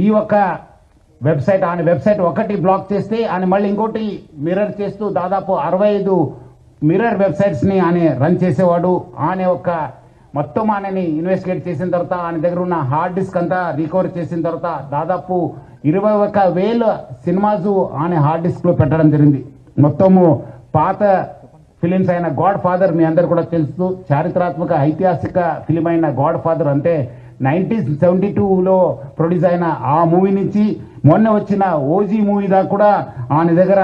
ఈ ఒక్క వెబ్సైట్ ఆయన వెబ్సైట్ ఒకటి బ్లాక్ చేస్తే ఆయన మళ్ళీ ఇంకోటి మిర్రర్ చేస్తూ దాదాపు 65 మిర్రర్ వెబ్సైట్స్ని ఆయన రన్ చేసేవాడు. ఆయన ఒక మొత్తం ఆయనని ఇన్వెస్టిగేట్ చేసిన తర్వాత ఆయన దగ్గర ఉన్న హార్డ్ డిస్క్ అంతా రికవర్ చేసిన తర్వాత దాదాపు 21,000 సినిమాస్ ఆయన హార్డ్ డిస్క్లో పెట్టడం జరిగింది. మొత్తము పాత ఫిలిమ్స్ అయిన గాడ్ ఫాదర్ మీ అందరు కూడా తెలుసు, చారిత్రాత్మక ఐతిహాసిక ఫిలిం అయిన గాడ్ ఫాదర్ అంటే 1972లో ప్రొడ్యూస్ అయిన ఆ మూవీ నుంచి మొన్న వచ్చిన ఓజీ మూవీ దాకా కూడా ఆయన దగ్గర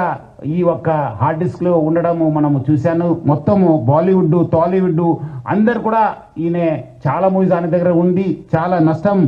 ఈ ఒక్క హార్డ్ డిస్క్లో ఉండడము మనము చూశాను. మొత్తము బాలీవుడ్ టాలీవుడ్ అందరు కూడా ఈయన చాలా మూవీస్ ఆయన దగ్గర ఉంది, చాలా నష్టం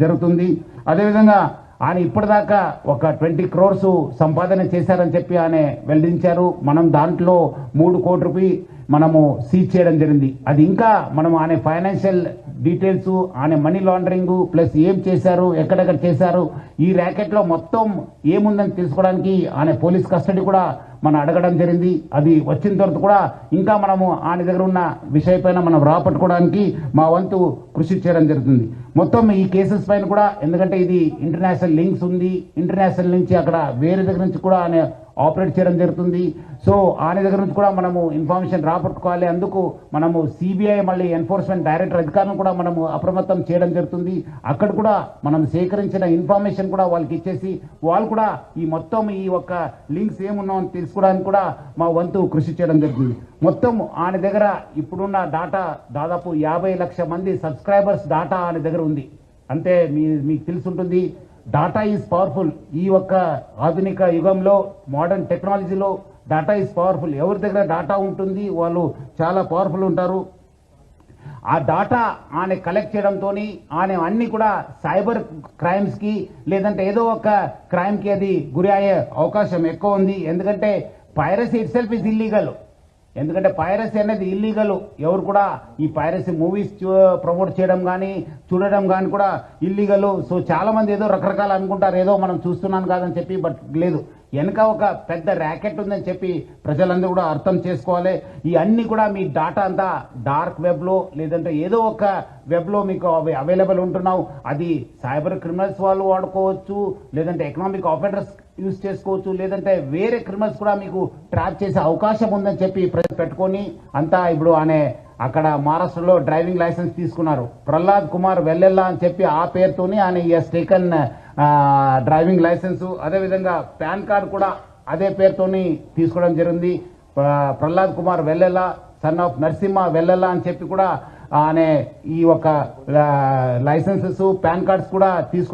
జరుగుతుంది. అదేవిధంగా ఆయన ఇప్పటిదాకా ఒక 20 crores సంపాదన చేశారని చెప్పి ఆయన వెల్లడించారు. మనం దాంట్లో 3 కోట్ల రూపాయలు మనము సీజ్ చేయడం జరిగింది. అది ఇంకా మనం ఆయన ఫైనాన్షియల్ డీటెయిల్స్, ఆయన మనీ లాండరింగ్ ప్లస్ ఏం చేశారు, ఎక్కడెక్కడ చేశారు, ఈ ర్యాకెట్లో మొత్తం ఏముందని తెలుసుకోవడానికి ఆయన పోలీస్ కస్టడీ కూడా మనం అడగడం జరిగింది. అది వచ్చిన తర్వాత కూడా ఇంకా మనము ఆయన దగ్గర ఉన్న విషయపైన మనం రాపట్టుకోవడానికి మా వంతు కృషి చేయడం జరుగుతుంది. మొత్తం ఈ కేసెస్ పైన కూడా, ఎందుకంటే ఇది ఇంటర్నేషనల్ లింక్స్ ఉంది, ఇంటర్నేషనల్ నుంచి అక్కడ వేరే దగ్గర నుంచి కూడా ఆయన ఆపరేట్ చేయడం జరుగుతుంది. సో ఆయన దగ్గర నుంచి కూడా మనము ఇన్ఫర్మేషన్ రాపట్టుకోవాలి. అందుకు మనము సిబిఐ మళ్ళీ ఎన్ఫోర్స్మెంట్ డైరెక్టర్ అధికారులను కూడా మనము అప్రమత్తం చేయడం జరుగుతుంది. అక్కడ కూడా మనం సేకరించిన ఇన్ఫర్మేషన్ కూడా వాళ్ళకి ఇచ్చేసి వాళ్ళు కూడా ఈ మొత్తం ఈ ఒక్క లింక్స్ ఏమున్నామని తెలుసుకోవడానికి కూడా మా వంతు కృషి చేయడం జరుగుతుంది. మొత్తం ఆయన దగ్గర ఇప్పుడున్న డాటా దాదాపు 50 లక్షల మంది సబ్స్క్రైబర్స్ డాటా ఆయన దగ్గర ఉంది. అంటే మీకు తెలుసుంటుంది, డాటా ఈజ్ పవర్ఫుల్. ఈ ఒక్క ఆధునిక యుగంలో మోడర్న్ టెక్నాలజీలో డాటా ఈజ్ పవర్ఫుల్. ఎవరి దగ్గర డాటా ఉంటుంది వాళ్ళు చాలా పవర్ఫుల్ ఉంటారు. ఆ డాటా ఆయన కలెక్ట్ చేయడంతో ఆయన అన్ని కూడా సైబర్ క్రైమ్స్కి లేదంటే ఏదో ఒక క్రైమ్కి అది గురి అయ్యే అవకాశం ఎక్కువ ఉంది. ఎందుకంటే piracy it self is illegal. ఎందుకంటే పైరసీ అనేది ఇల్లీగల్. ఎవరు కూడా ఈ పైరసీ మూవీస్ ప్రమోట్ చేయడం కానీ చూడడం కానీ కూడా ఇల్లీగల్. సో చాలా మంది ఏదో రకరకాలు అనుకుంటారు, ఏదో మనం చూస్తున్నాను కాదని చెప్పి, బట్ లేదు, వెనక ఒక పెద్ద ర్యాకెట్ ఉందని చెప్పి ప్రజలందరూ కూడా అర్థం చేసుకోవాలి. ఈ అన్ని కూడా మీ డాటా అంతా డార్క్ వెబ్లో లేదంటే ఏదో ఒక వెబ్లో మీకు అవైలబుల్ ఉంటున్నావు. అది సైబర్ క్రిమినల్స్ వాళ్ళు వాడుకోవచ్చు, లేదంటే ఎకనామిక్ ఆఫెండర్స్ యూజ్ చేసుకోవచ్చు, లేదంటే వేరే క్రిమినల్స్ కూడా మీకు ట్రాప్ చేసే అవకాశం ఉందని చెప్పి పెట్టుకొని అంతా ఇప్పుడు ఆయన అక్కడ మహారాష్ట్రలో డ్రైవింగ్ లైసెన్స్ తీసుకున్నారు. ప్రహ్లాద్ కుమార్ వెల్లెల్లా అని చెప్పి ఆ పేరుతోని ఆయన ఎస్ టేకన్ డ్రైవింగ్ లైసెన్స్. అదేవిధంగా పాన్ కార్డు కూడా అదే పేరుతోని తీసుకోవడం జరిగింది. ప్రహ్లాద్ కుమార్ వెల్లెల్లా సన్ ఆఫ్ నరసింహ వెల్లెల్లా అని చెప్పి కూడా ఆయన ఈ ఒక లైసెన్సెస్ పాన్ కార్డ్స్ కూడా తీసుకు